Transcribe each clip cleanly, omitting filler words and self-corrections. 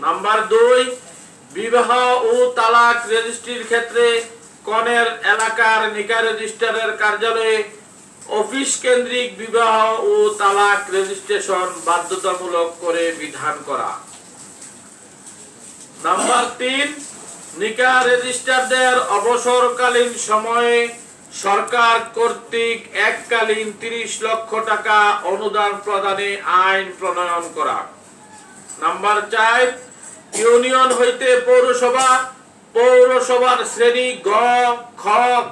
Number 2, বিবাহ ও তালাক রেজিস্ট্রির ক্ষেত্রে কনের এলাকার নিকাহ রেজিস্ট্রারের কার্যালয়ে অফিস কেন্দ্রিক বিবাহ ও তালাক রেজিস্ট্রেশন বাধ্যতামূলক করে বিধান করা। নাম্বার 3, নিকাহ রেজিস্ট্রারদের অবসরকালীন সময়ে সরকার কর্তৃক এককালীন 30 লক্ষ টাকা অনুদান প্রদানে আইন প্রণয়ন করা। নাম্বার 4, ইউনিয়ন হইতে পৌরসভার শ্রেণী গ, খ,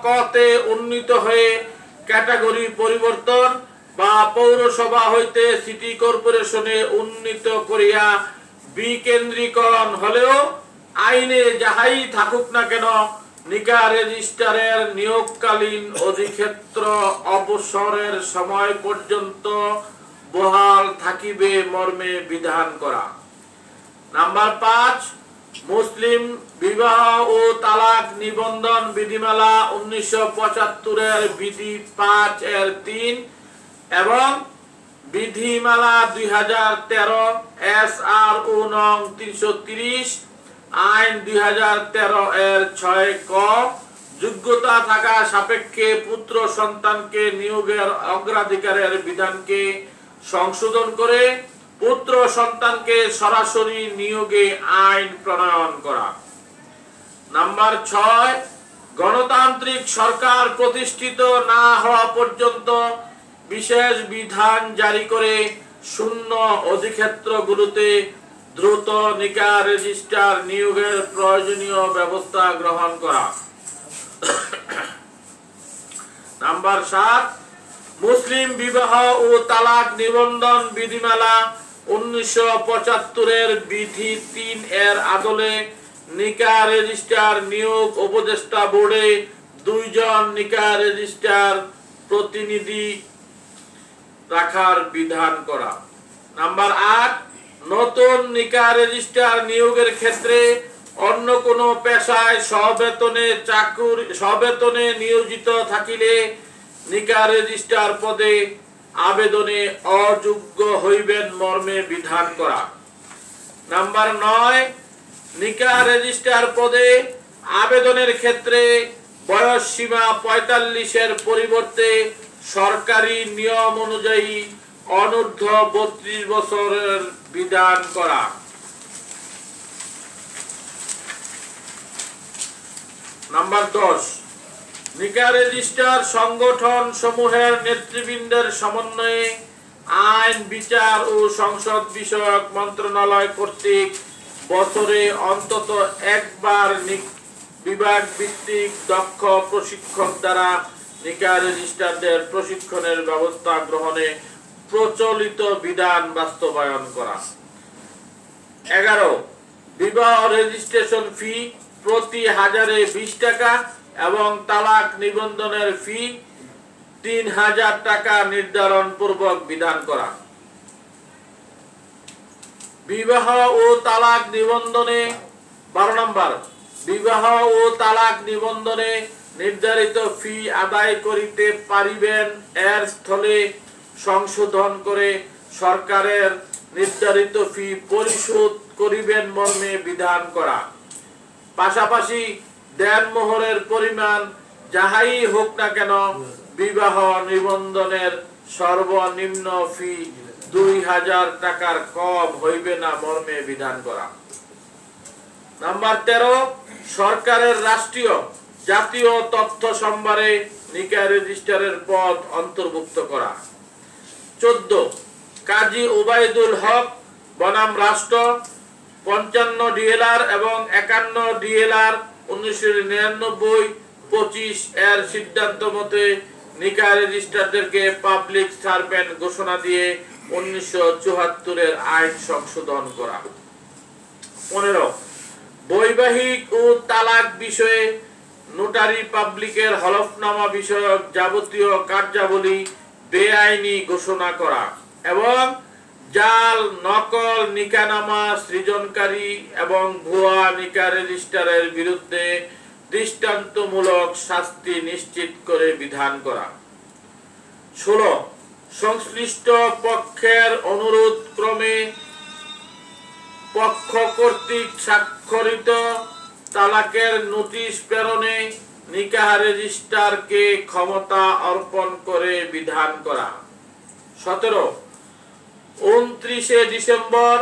ক তে উন্নীত হয়ে ক্যাটাগরি পরিবর্তন বা পৌরসভা হইতে সিটি কর্পোরেশনে উন্নীত করিয়া বিকেন্দ্রীকরণ হলেও আইনে যাহাই থাকুক না কেন নিকাহ রেজিস্ট্রারের নিয়োগকালীন অধিক্ষেত্র অবসরের সময় পর্যন্ত বহাল থাকিবে মর্মে বিধান করা। নাম্বার 5, মুসলিম বিবাহ ও তালাক নিবন্ধন বিধিমালা 1975 এর বিধি 5 এর 3 এবং বিধিমালা 2013 SRO নং 330 আইন 2013 এর 6 ক যোগ্যতা থাকা সাপেক্ষে পুত্র সন্তানকে নিয়োগের অগ্রাধিকারের বিধানকে সংশোধন করে পুত্র সন্তানকে সরাসরি নিয়োগে আইন প্রণয়ন করা। নাম্বার 6, গণতান্ত্রিক সরকার প্রতিষ্ঠিত না হওয়া পর্যন্ত বিশেষ বিধান জারি করে শূন্য অধিক্ষেত্রগুলোতে দ্রুত নিকাহ রেজিস্ট্রার নিয়োগের প্রয়োজনীয় ব্যবস্থা গ্রহণ করা। নাম্বার 7, মুসলিম বিবাহ ও তালাক নিবন্ধন বিধিমালা 1975 এর বিধি 3 এর আদলে নিকাহ রেজিস্ট্রার নিয়োগ উপদেষ্টা বোর্ডে 2 জন নিকাহ রেজিস্ট্রার প্রতিনিধি রাখার বিধান করা। নাম্বার 8, নতুন নিকাহ রেজিস্ট্রার নিয়োগের ক্ষেত্রে অন্য কোনো পেশায় সবেতনে নিয়োজিত থাকিলে নিকাহ রেজিস্ট্রার পদে আবেদনে অযোগ্য হইবেন মর্মে বিধান করা। নাম্বার 9, নিকাহ রেজিস্ট্রার পদে আবেদনের ক্ষেত্রে বয়স সীমা 45 এর পরিবর্তে সরকারি নিয়ম অনুযায়ী অনূর্ধ্ব 32 বছরের বিধান করা। নাম্বার 10, নিকাহ রেজিস্ট্রার সংগঠন সমূহের নেতৃবৃন্দের সমন্বয়ে আইন, বিচার ও সংসদ বিষয়ক মন্ত্রণালয় কর্তৃক বছরে অন্তত একবার বিভাগ ভিত্তিক দক্ষ প্রশিক্ষক দ্বারা নিকাহ রেজিস্ট্রারদের প্রশিক্ষণের ব্যবস্থা গ্রহণে প্রচলিত বিধান বাস্তবায়ন করা। 11, বিবাহ রেজিস্ট্রেশন ফি প্রতি 1000-এ 20 টাকা এবং তালাক নিবন্ধনের ফি 3000 টাকা নির্ধারণ পূর্বক বিধান করা। বিবাহ ও তালাক নিবন্ধনে 12 নম্বর, বিবাহ ও তালাক নিবন্ধনে নির্ধারিত ফি আদায় করিতে পারিবেন এর স্থলে সংশোধন করে সরকারের নির্ধারিত ফি পরিশোধ করিবেন মর্মে বিধান করা। পাশাপাশি দেনমোহরের পরিমাণ যাহাই হোক না কেন বিবাহ নিবন্ধনের সর্বনিম্ন ফি 2000 টাকার কম হইবে না মর্মে বিধান করা। নাম্বার 13, সরকারের রাষ্ট্রীয় জাতীয় তথ্য সম্ভারে নিকাহ রেজিস্ট্রারের পদ অন্তর্ভুক্ত করা। 14, কাজী ওবায়দুল হক বনাম রাষ্ট্র 55 ডিএলআর এবং 51 ডিএলআর 1999-25 এর সিদ্ধান্ত মতে নিকাহ রেজিস্ট্রারদেরকে পাবলিক সার্ভেন্ট ঘোষণা দিয়ে 1974 এর আইন সংশোধন করা। 15, বৈবাহিক ও তালাক বিষয়ে নোটারি পাবলিকের হলফনামা বিষয়ক যাবতীয় কার্যাবলী বেআইনি ঘোষণা করা এবং জাল, নকল নিকাহনামা সৃজনকারী এবং ভুয়া নিকাহ রেজিস্ট্রারের বিরুদ্ধে দৃষ্টান্তমূলক শাস্তি নিশ্চিত করে বিধান করা। 16, সংশ্লিষ্ট পক্ষের অনুরোধ ক্রমে পক্ষ কর্তৃক স্বাক্ষরিত তালাকের নোটিশ প্রেরণে নিকাহ রেজিস্ট্রারকে ক্ষমতা অর্পণ করে বিধান করা। 17 29 ডিসেম্বর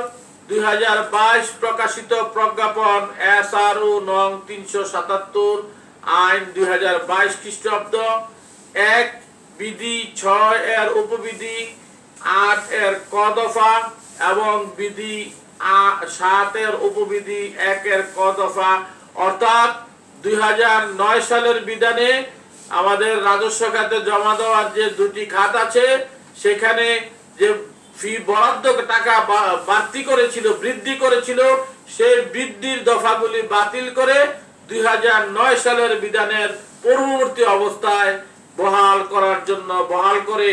2022 প্রকাশিত প্রজ্ঞাপন SRO নং 377 আইন 2022 খ্রিস্টাব্দ 1 বিধি 6 এর উপবিধি 8 এর ক দফা এবং বিধি 7 এর উপবিধি 1 এর ক দফা অর্থাৎ 2009 সালের বিধানে আমাদের রাজস্ব খাতে জমা দেওয়ার যে দুটি খাত আছে সেখানে যে ফি বরাদ্দ টাকা বাড়তি করেছিল, বৃদ্ধি করেছিল, সেই বৃদ্ধির দফাগুলি বাতিল করে 2009 সালের বিধানের পূর্ববর্তী অবস্থায় বহাল করার জন্য, বহাল করে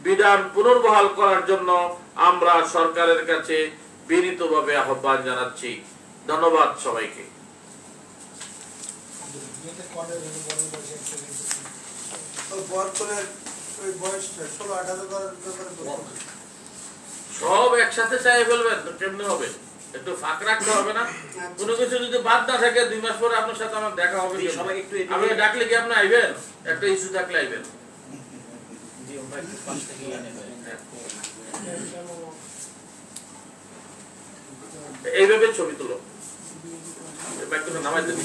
বিধান পুনর্বহাল করার জন্য আমরা সরকারের কাছে বিনীতভাবে আহ্বান জানাচ্ছি। ধন্যবাদ সবাইকে। সব একসাথে চাই ফেলবেন তো কেমনে হবে? একটু ফাঁক রাখতে হবে না? কোনো কিছু যদি বাদ না থাকে 2 মাস পরে আপনার সাথে আমার দেখা হবে। আমি ডাকলে কি আপনি আইবেন? একটা ইস্যু থাকলে আইবেন। এইভাবে ছবি তুলো, নামাই দেন।